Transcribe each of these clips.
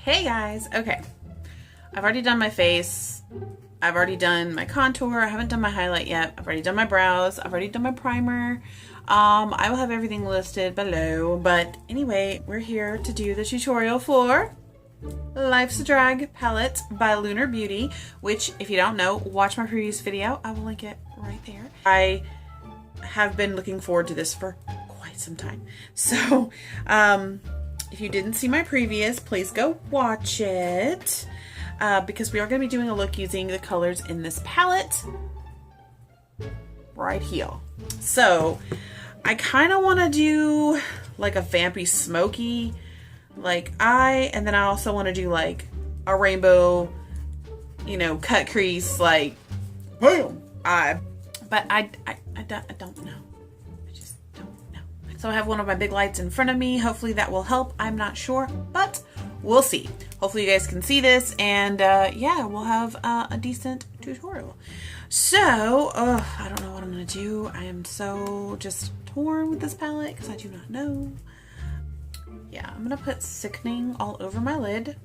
Hey guys, okay. I've already done my face. I've already done my contour. I haven't done my highlight yet. I've already done my brows. I've already done my primer. I will have everything listed below. But anyway, we're here to do the tutorial for Life's a Drag palette by Lunar Beauty, which if you don't know, watch my previous video. I will link it right there. I have been looking forward to this for quite some time. So, if you didn't see my previous, please go watch it. Because we are going to be doing a look using the colors in this palette right here. So I kind of want to do like a vampy smoky like eye, and then I also want to do like a rainbow, you know, cut crease like boom eye. But I don't know. I just don't know. So I have one of my big lights in front of me. Hopefully that will help. I'm not sure, but we'll see. Hopefully you guys can see this, and yeah, we'll have a decent tutorial. So, I don't know what I'm gonna do. I am so just torn with this palette because I do not know. Yeah, I'm gonna put Sickening all over my lid.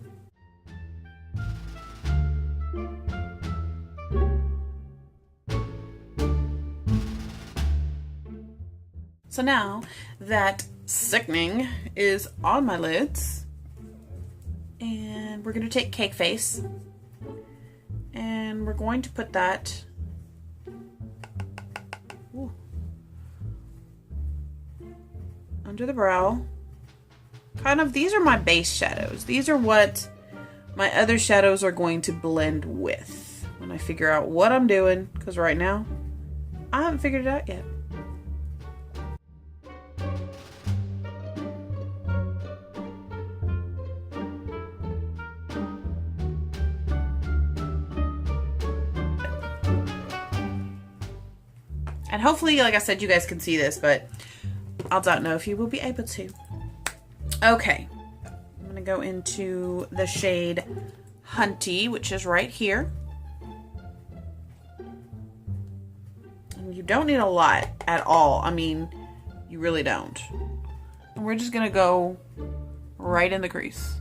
So now that Sickening is on my lids, and we're going to take Cake Face, and we're going to put that under the brow. Kind of, these are my base shadows. These are what my other shadows are going to blend with when I figure out what I'm doing, because right now I haven't figured it out yet. And hopefully, like I said, you guys can see this, but I don't know if you will be able to. Okay, I'm gonna go into the shade Hunty, which is right here. And you don't need a lot at all. I mean, you really don't. And we're just gonna go right in the crease.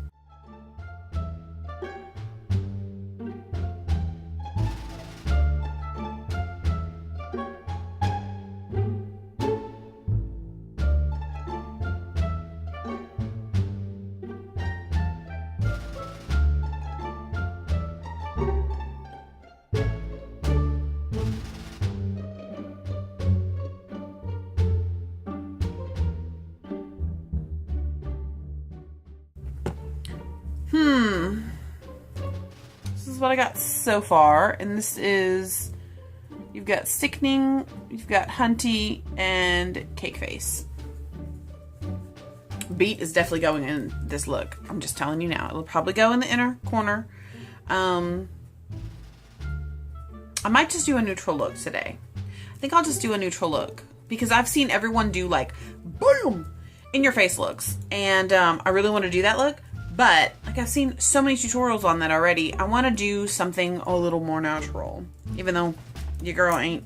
This is what I got so far, and this is, you've got Sickening, you've got Hunty, and Cake Face. Beat is definitely going in this look. I'm just telling you now. It'll probably go in the inner corner. I might just do a neutral look today. I think I'll just do a neutral look, because I've seen everyone do like, boom, in your face looks, and I really want to do that look. But, like, I've seen so many tutorials on that already. I want to do something a little more natural, even though your girl ain't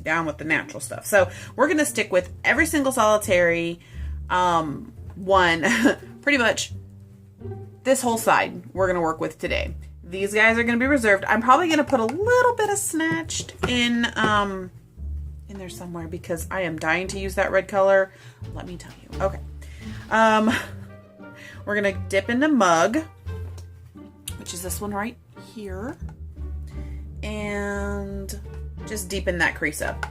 down with the natural stuff. So, we're going to stick with every single solitary one, pretty much this whole side we're going to work with today. These guys are going to be reserved. I'm probably going to put a little bit of Snatched in there somewhere, because I am dying to use that red color. Let me tell you. Okay. We're going to dip into Mug, which is this one right here, and just deepen that crease up.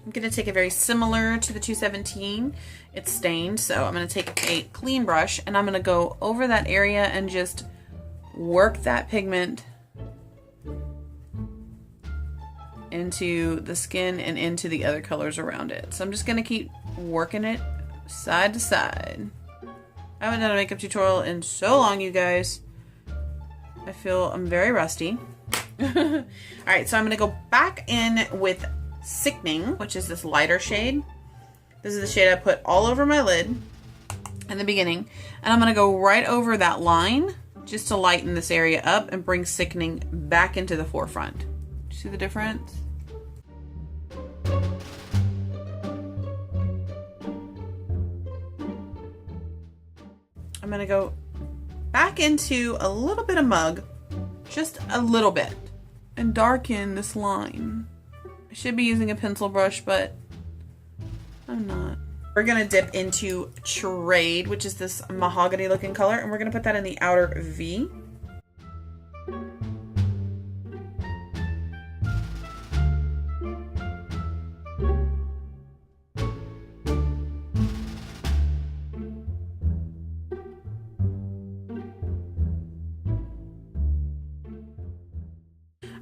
I'm going to take it very similar to the 217. It's stained, so I'm going to take a clean brush and I'm going to go over that area and just work that pigment into the skin and into the other colors around it. So I'm just going to keep working it side to side. I haven't done a makeup tutorial in so long, you guys. I feel I'm very rusty. All right, so I'm gonna go back in with Sickening, which is this lighter shade. This is the shade I put all over my lid in the beginning. And I'm gonna go right over that line just to lighten this area up and bring Sickening back into the forefront. Do you see the difference? I'm gonna go back into a little bit of Mug, just a little bit, and darken this line. I should be using a pencil brush, but I'm not. We're gonna dip into Trade, which is this mahogany looking color, and we're gonna put that in the outer V.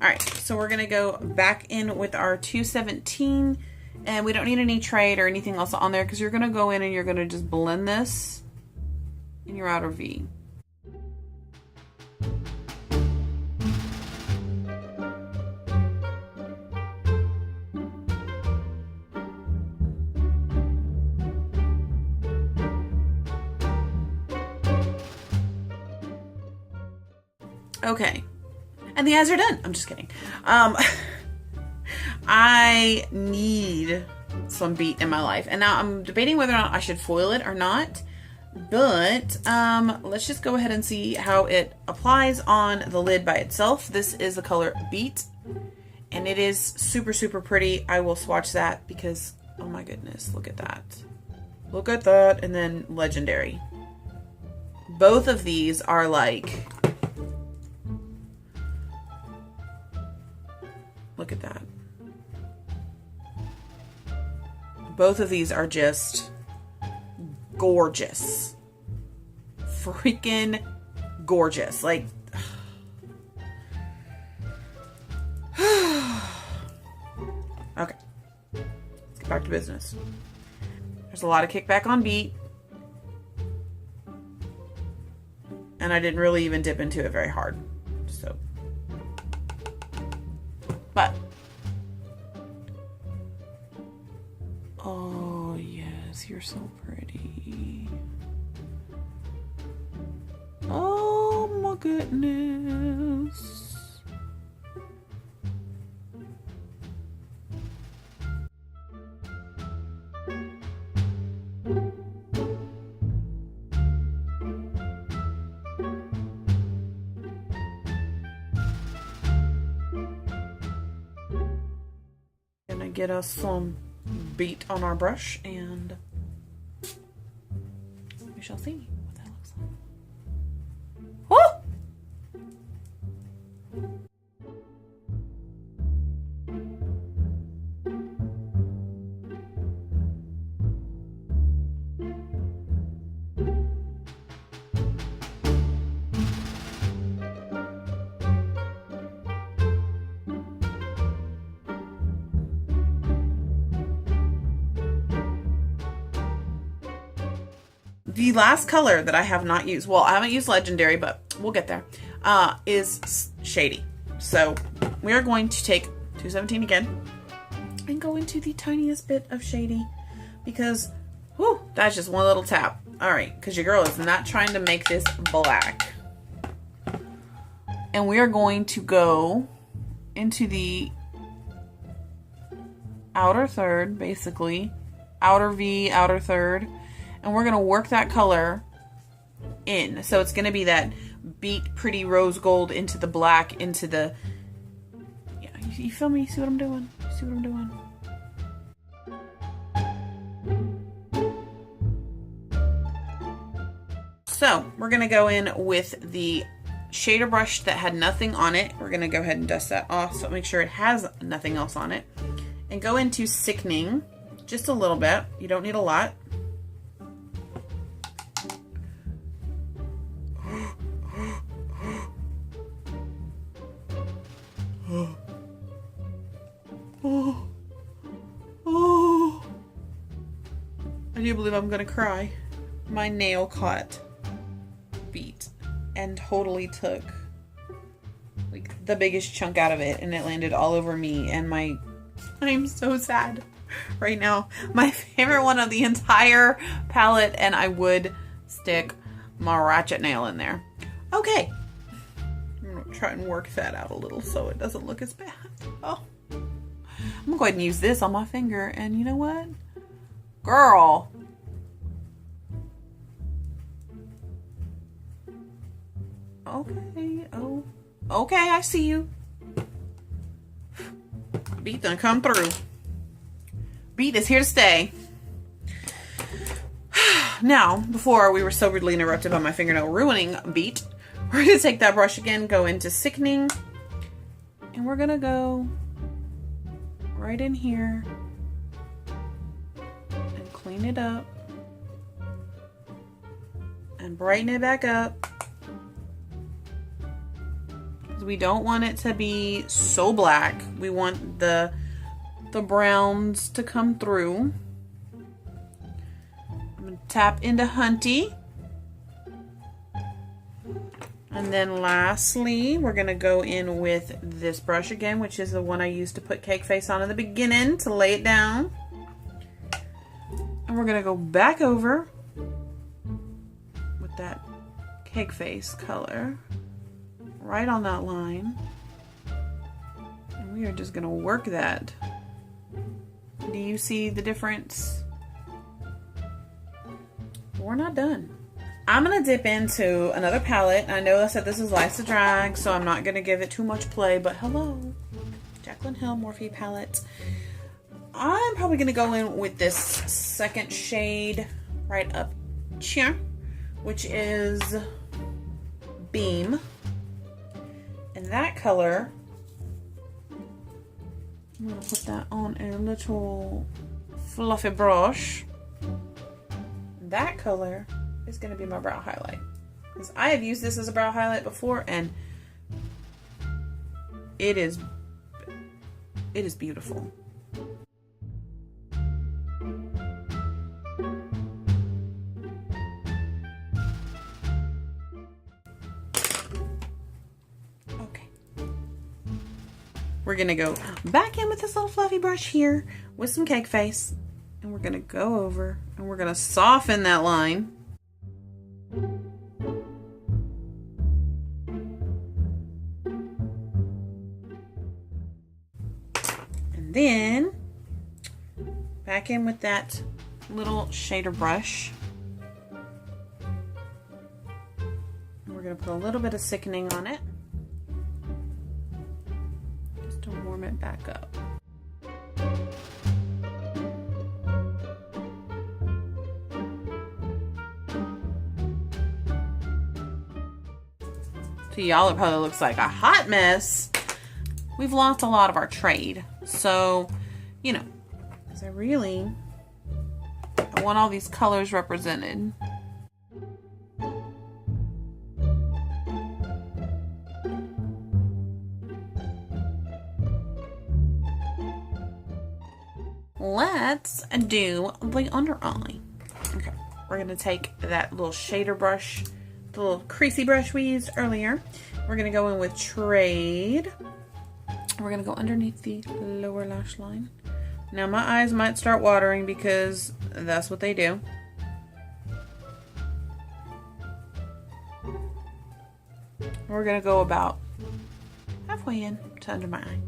All right, so we're gonna go back in with our 217, and we don't need any Trade or anything else on there because you're gonna go in and you're gonna just blend this in your outer V. Okay. And the eyes are done. I'm just kidding. I need some beat in my life. And now I'm debating whether or not I should foil it or not. But let's just go ahead and see how it applies on the lid by itself. This is the color Beat. And it is super, super pretty. I will swatch that because, oh my goodness, look at that. Look at that. And then Legendary. Both of these are like... Look at that. Both of these are just gorgeous. Freaking gorgeous. Like, okay. Let's get back to business. There's a lot of kickback on Beat. And I didn't really even dip into it very hard. So. But, oh yes, you're so pretty. Oh my goodness. Get us some Beat on our brush, and we shall see what that looks like. The last color that I have not used, well, I haven't used Legendary, but we'll get there, is Shady. So we are going to take 217 again and go into the tiniest bit of Shady because, whew, that's just one little tap. All right, because your girl is not trying to make this black. And we are going to go into the outer third, basically. Outer V, outer third. And we're going to work that color in. So it's going to be that Beat pretty rose gold into the black, into the... Yeah, you feel me? You see what I'm doing? You see what I'm doing? So we're going to go in with the shader brush that had nothing on it. We're going to go ahead and dust that off so make sure it has nothing else on it. And go into Sickening just a little bit. You don't need a lot. I do believe I'm gonna cry. My nail caught Beat and totally took like the biggest chunk out of it and it landed all over me and I'm so sad right now. My favorite one of the entire palette, and I would stick my ratchet nail in there. Okay. I'm gonna try and work that out a little so it doesn't look as bad. Oh. I'm gonna go ahead and use this on my finger, and you know what? Girl. Okay. Oh. Okay, I see you. Beat done come through. Beat is here to stay. Now, before we were so rudely interrupted by my fingernail ruining Beat, we're going to take that brush again, go into Sickening, and we're going to go right in here and clean it up and brighten it back up. We don't want it to be so black. We want the browns to come through. I'm going to tap into Hunty. And then lastly, we're going to go in with this brush again, which is the one I used to put Cake Face on in the beginning to lay it down. And we're going to go back over with that Cake Face color right on that line, and we are just gonna work that. Do you see the difference? We're not done. I'm gonna dip into another palette. I know I said this is Life's a Drag, so I'm not gonna give it too much play, but hello, Jaclyn Hill Morphe palette. I'm probably gonna go in with this second shade right up here, which is Beam. And that color, I'm going to put that on a little fluffy brush. That color is going to be my brow highlight. Because I have used this as a brow highlight before, and it is beautiful. We're gonna go back in with this little fluffy brush here with some Cake Face, and we're gonna go over and we're gonna soften that line. And then back in with that little shader brush. And we're gonna put a little bit of Sickening on it. Warm it back up. To y'all, it probably looks like a hot mess. We've lost a lot of our trade. So, you know, because I want all these colors represented. Let's do the under eye. Okay, we're gonna take that little shader brush, the little creasy brush we used earlier. We're gonna go in with Trade. We're gonna go underneath the lower lash line. Now my eyes might start watering because that's what they do. We're gonna go about halfway in to under my eye.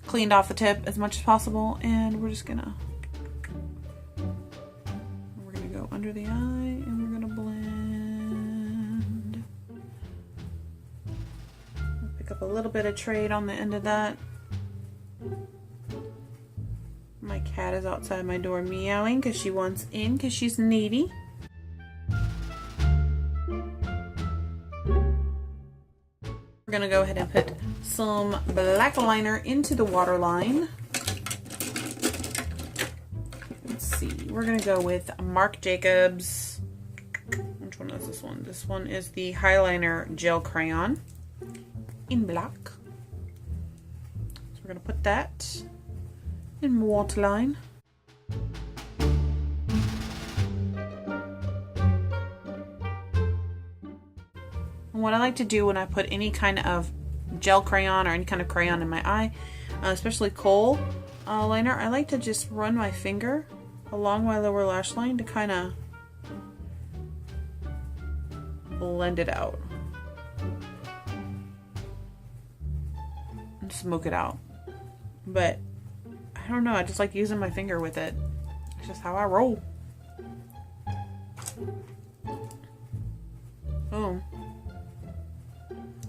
Cleaned off the tip as much as possible, and we're gonna go under the eye and we're gonna blend. Pick up a little bit of Trade on the end of that. My cat is outside my door meowing because she wants in because she's needy. We're gonna go ahead and put some black liner into the waterline. Let's see, we're gonna go with Marc Jacobs. Which one is this one? This one is the Highliner Gel Crayon in black. We're gonna put that in waterline. And what I like to do when I put any kind of gel crayon or any kind of crayon in my eye, especially kohl liner, I like to just run my finger along my lower lash line to kind of blend it out and smoke it out. But I don't know, I just like using my finger with it. It's just how I roll. Boom.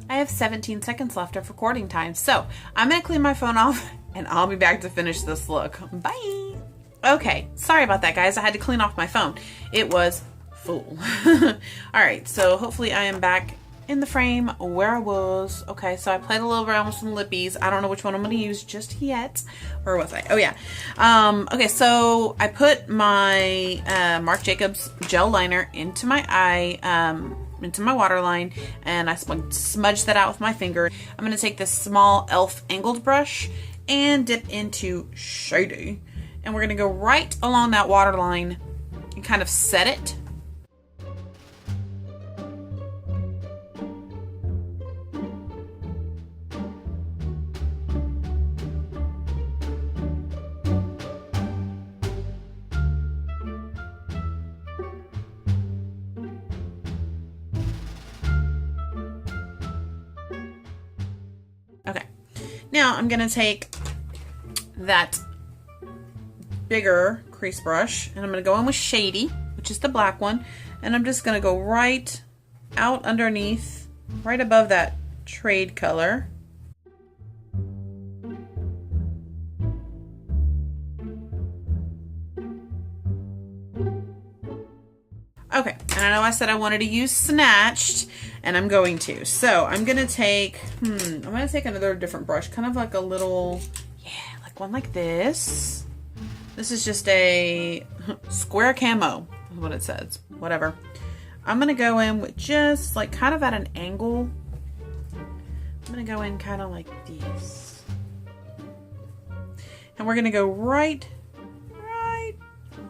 I have 17 seconds left of recording time, so I'm gonna clean my phone off and I'll be back to finish this look. Bye. Okay, sorry about that, guys. I had to clean off my phone. It was full. All right, so hopefully I am back in the frame where I was. Okay, so I played a little around with some lippies. I don't know which one I'm gonna use just yet. Where was I? Oh yeah. Okay, so I put my Marc Jacobs gel liner into my eye, into my waterline, and I smudged that out with my finger. I'm gonna take this small e.l.f. angled brush and dip into Shady. And we're gonna go right along that waterline and kind of set it. Okay, now I'm gonna take that bigger crease brush and I'm gonna go in with Shady, which is the black one, and I'm just gonna go right out underneath, right above that trade color. Okay, and I know I said I wanted to use Snatched, and I'm going to. So I'm gonna take, I'm gonna take another different brush, kind of like a little, yeah, like one like this. This is just a square camo, is what it says. Whatever. I'm gonna go in with just like kind of at an angle. I'm gonna go in kind of like this. And we're gonna go right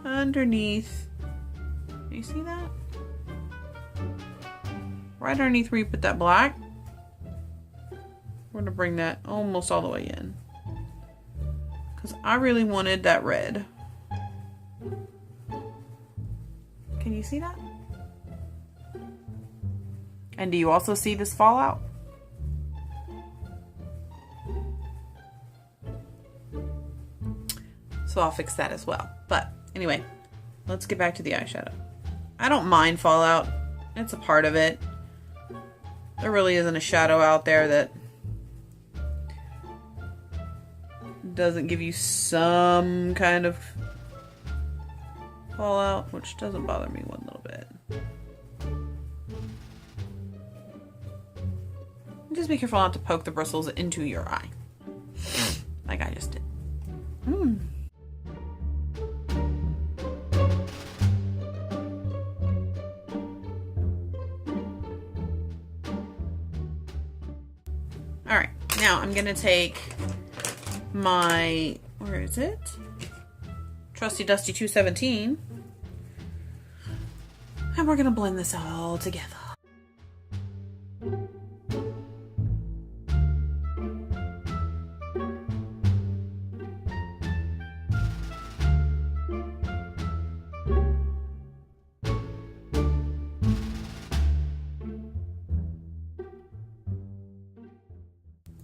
underneath. Do you see that? Right underneath where you put that black. We're gonna bring that almost all the way in, because I really wanted that red. Can you see that? And do you also see this fallout? So I'll fix that as well. But anyway, let's get back to the eyeshadow. I don't mind fallout. It's a part of it. There really isn't a shadow out there that doesn't give you some kind of fallout, which doesn't bother me one little bit. Just be careful not to poke the bristles into your eye, like I just did. All right, now I'm gonna take my, where is it? Trusty Dusty 217. And we're gonna blend this all together.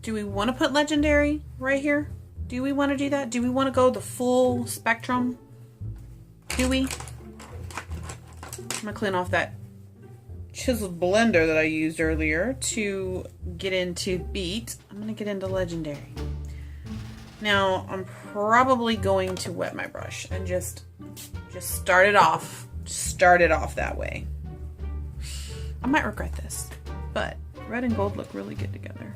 Do we want to put Legendary right here? Do we want to do that? Do we want to go the full spectrum? Do we? I'm gonna clean off that chiseled blender that I used earlier to get into Beat. I'm gonna get into Legendary. Now I'm probably going to wet my brush and just start it off. Start it off that way. I might regret this, but red and gold look really good together.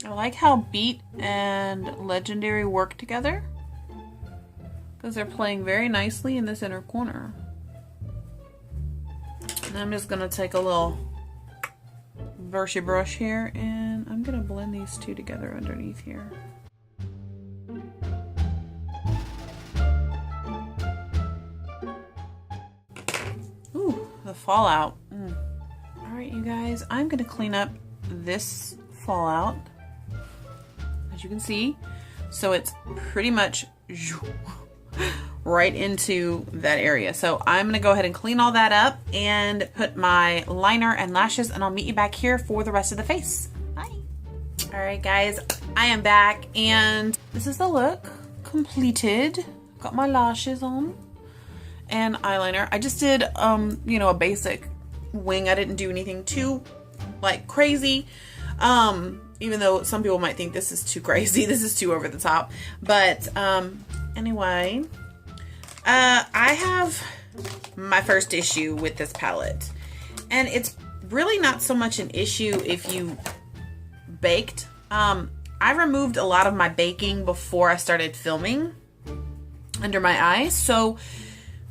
I like how Beat and Legendary work together because they're playing very nicely in this inner corner. And I'm just gonna take a little brushy brush here and I'm gonna blend these two together underneath here. Ooh, the fallout. Alright, you guys, I'm gonna clean up this fallout, as you can see. So it's pretty much right into that area. So I'm gonna go ahead and clean all that up and put my liner and lashes, and I'll meet you back here for the rest of the face. Bye. All right, guys, I am back and this is the look completed. Got my lashes on and eyeliner. I just did, you know, a basic wing. I didn't do anything too like crazy. Even though some people might think this is too crazy, this is too over the top. But anyway, I have my first issue with this palette, and it's really not so much an issue if you baked. I removed a lot of my baking before I started filming under my eyes, so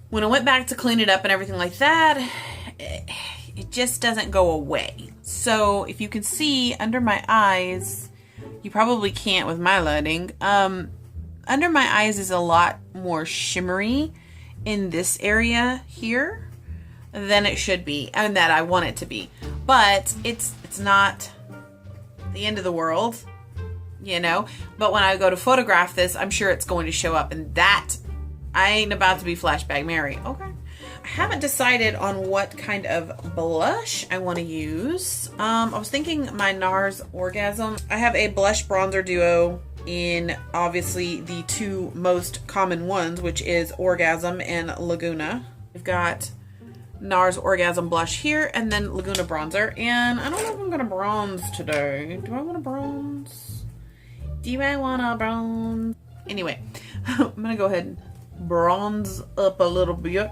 when I went back to clean it up and everything like that, it just doesn't go away. So if you can see under my eyes, you probably can't with my lighting. Under my eyes is a lot more shimmery in this area here than it should be, and that I want it to be. But it's not the end of the world, you know. But when I go to photograph this, I'm sure it's going to show up, and that I ain't about to be flashback Mary. Okay. I haven't decided on what kind of blush I want to use. I was thinking my NARS Orgasm. I have a blush bronzer duo in obviously the two most common ones, which is Orgasm and Laguna. We've got NARS Orgasm blush here and then Laguna bronzer. And I don't know if I'm gonna bronze today. Do I want to bronze? Do I want to bronze? Anyway, I'm gonna go ahead and bronze up a little bit.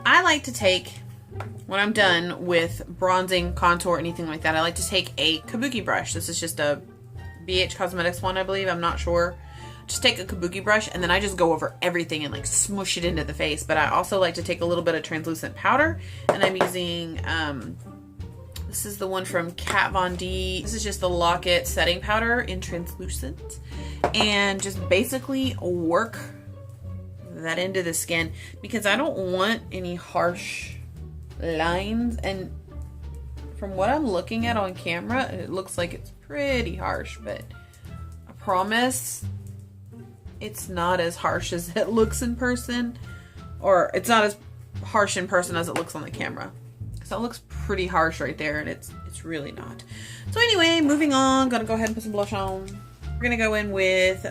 I like to take, when I'm done with bronzing, contour, anything like that, I like to take a kabuki brush. This is just a BH Cosmetics one, I believe. I'm not sure. Just take a kabuki brush and then I just go over everything and like smush it into the face. But I also like to take a little bit of translucent powder, and I'm using, this is the one from Kat Von D. This is just the Lock-It setting powder in translucent, and just basically work that into the skin because I don't want any harsh lines. And from what I'm looking at on camera, it looks like it's pretty harsh, but I promise it's not as harsh as it looks in person, or it's not as harsh in person as it looks on the camera. So it looks pretty harsh right there, and it's really not. So anyway, moving on, gonna go ahead and put some blush on. We're gonna go in with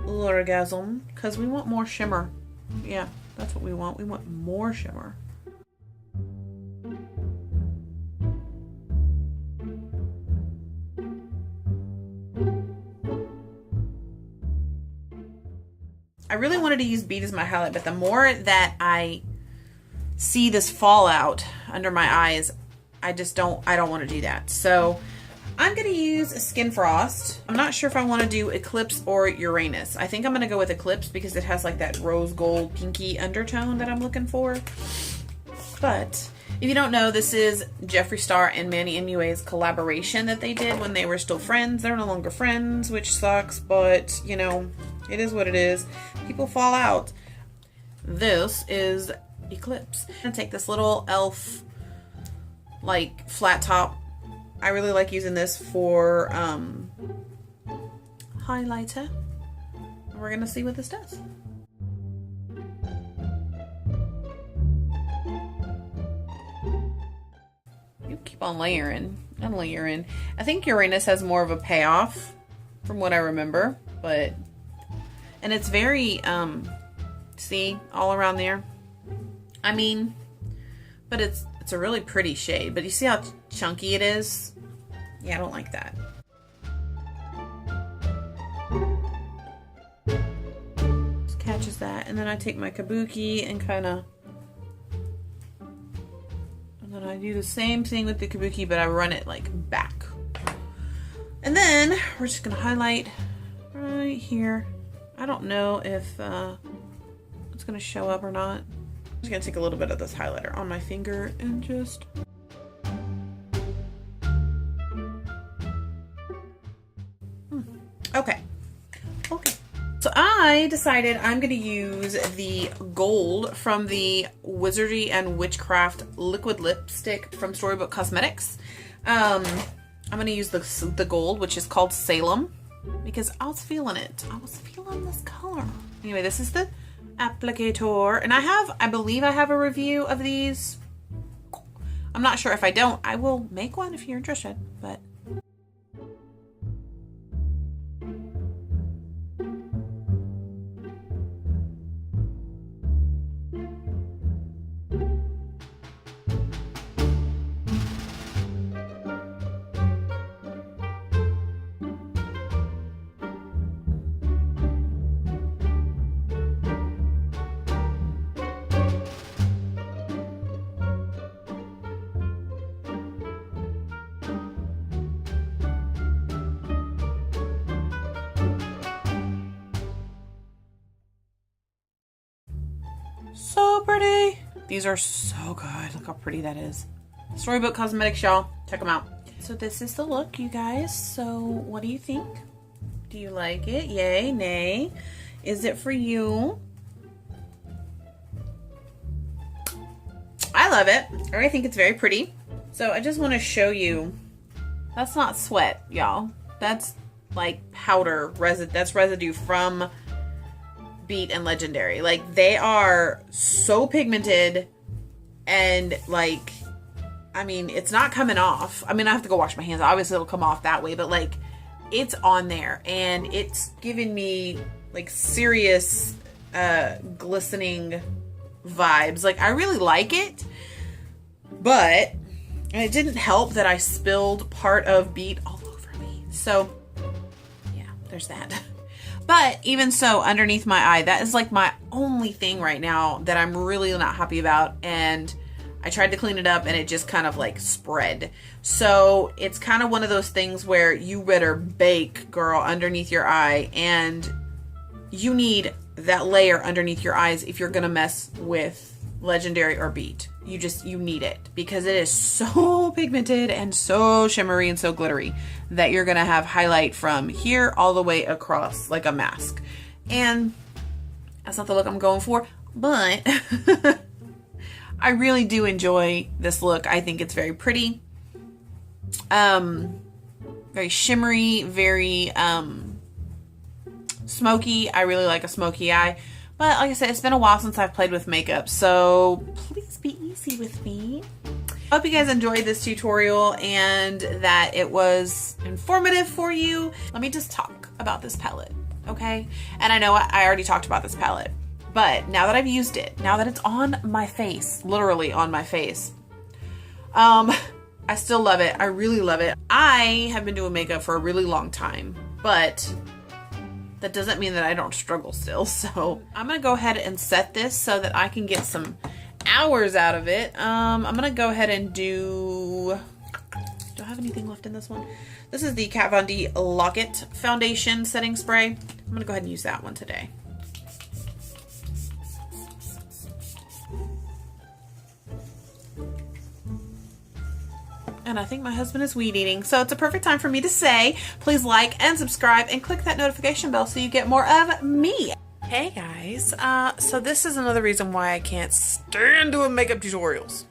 Orgasm because we want more shimmer. Yeah, that's what we want. We want more shimmer. I really wanted to use Beat as my highlight, but the more that I see this fallout under my eyes, I don't want to do that. So I'm going to use a Skin Frost. I'm not sure if I want to do Eclipse or Uranus. I think I'm going to go with Eclipse because it has like that rose gold pinky undertone that I'm looking for. But if you don't know, this is Jeffree Star and Manny MUA's collaboration that they did when they were still friends. They're no longer friends, which sucks, but you know, it is what it is. People fall out. This is Eclipse. I'm going to take this little e.l.f. like flat top. I really like using this for highlighter. We're gonna see what this does. You keep on layering and layering. I think Uranus has more of a payoff from what I remember, but, and it's very, see, all around there. I mean, but it's a really pretty shade, but you see how chunky it is? Yeah, I don't like that. catches that. And then I take my kabuki and kind of, and then I do the same thing with the kabuki, but I run it like back. And then we're just gonna highlight right here. I don't know if it's gonna show up or not. I'm just gonna take a little bit of this highlighter on my finger and just. Okay. So I decided I'm going to use the gold from the Wizardry and Witchcraft liquid lipstick from Storybook Cosmetics. I'm going to use the gold, which is called Salem, because I was feeling it. I was feeling this color. Anyway, this is the applicator, and I believe I have a review of these. I'm not sure. If I don't, I will make one if you're interested, but. So pretty. These are so good. Look how pretty that is. Storybook Cosmetics, y'all. Check them out. So this is the look, you guys. So what do you think? Do you like it? Yay, nay. Is it for you? I love it. I think it's very pretty. So I just want to show you. That's not sweat, y'all. That's like powder residue. That's residue from Beat and Legendary. Like, they are so pigmented, and like, I mean, it's not coming off. I mean, I have to go wash my hands. Obviously it'll come off that way, but like, it's on there, and it's giving me like serious glistening vibes. Like, I really like it, but it didn't help that I spilled part of Beat all over me. So yeah, there's that. But even so, underneath my eye, that is like my only thing right now that I'm really not happy about. And I tried to clean it up and it just kind of like spread. So it's kind of one of those things where you better bake, girl, underneath your eye. And you need that layer underneath your eyes if you're going to mess with Legendary or Beat. You need it, because it is so pigmented and so shimmery and so glittery that you're gonna have highlight from here all the way across like a mask. And that's not the look I'm going for, but I really do enjoy this look. I think it's very pretty, very shimmery, very smoky. I really like a smoky eye. But like I said, it's been a while since I've played with makeup, so please be easy with me. I hope you guys enjoyed this tutorial and that it was informative for you. Let me just talk about this palette, okay? And I know I already talked about this palette, but now that I've used it, now that it's on my face, literally on my face, I still love it. I really love it. I have been doing makeup for a really long time, but that doesn't mean that I don't struggle still. So I'm gonna go ahead and set this so that I can get some hours out of it. I'm gonna go ahead and do I have anything left in this one? This is the Kat Von D Lock-It Foundation Setting Spray. I'm gonna go ahead and use that one today. And I think my husband is weed eating, so it's a perfect time for me to say, please like and subscribe and click that notification bell so you get more of me. Hey guys, so this is another reason why I can't stand doing makeup tutorials.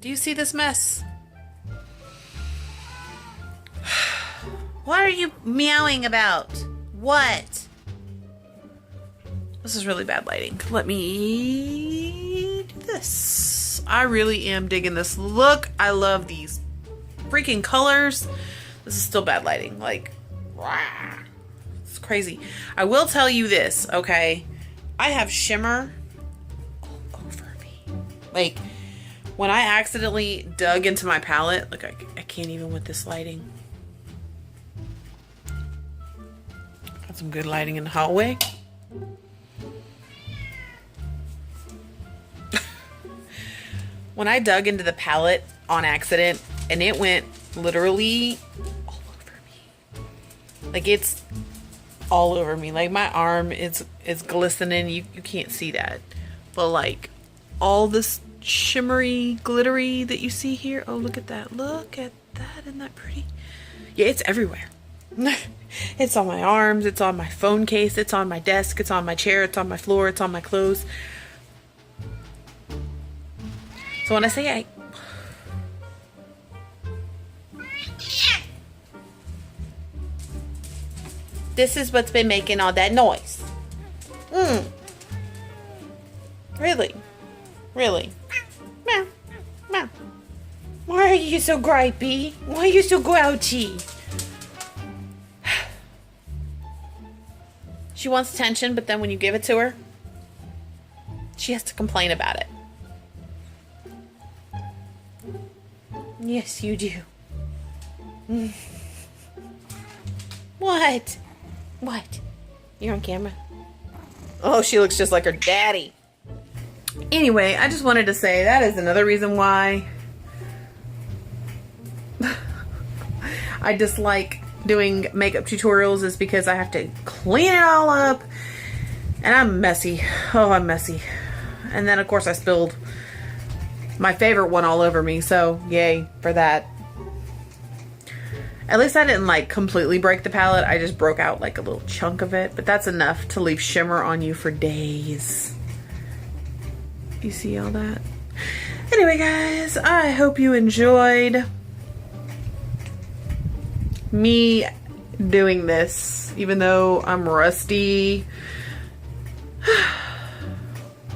Do you see this mess? What are you meowing about? What? This is really bad lighting. Let me do this. I really am digging this look. I love these freaking colors. This is still bad lighting. Like, rah, it's crazy. I will tell you this, okay? I have shimmer all over me. Like, when I accidentally dug into my palette, like I can't even with this lighting. Got some good lighting in the hallway. When I dug into the palette on accident and it went literally all over me. Like it's all over me. Like my arm is glistening. You can't see that. But like all this shimmery, glittery that you see here. Oh, look at that. Look at that. Isn't that pretty? Yeah, it's everywhere. It's on my arms. It's on my phone case. It's on my desk. It's on my chair. It's on my floor. It's on my clothes. So when I say this is what's been making all that noise. Really? Really? Meow. Meow. Why are you so gripey? Why are you so grouchy? She wants attention, but then when you give it to her, she has to complain about it. Yes, you do. What? What? You're on camera. Oh, she looks just like her daddy. Anyway, I just wanted to say that is another reason why I dislike doing makeup tutorials, is because I have to clean it all up and I'm messy. Oh, I'm messy. And then of course I spilled my favorite one all over me, so yay for that. At least I didn't like completely break the palette. I just broke out like a little chunk of it, but that's enough to leave shimmer on you for days. You see all that? Anyway guys, I hope you enjoyed me doing this, even though I'm rusty.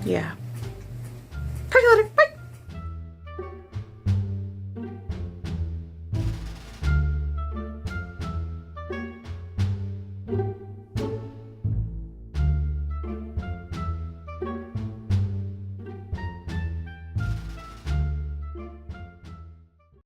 Yeah. Talk to you later.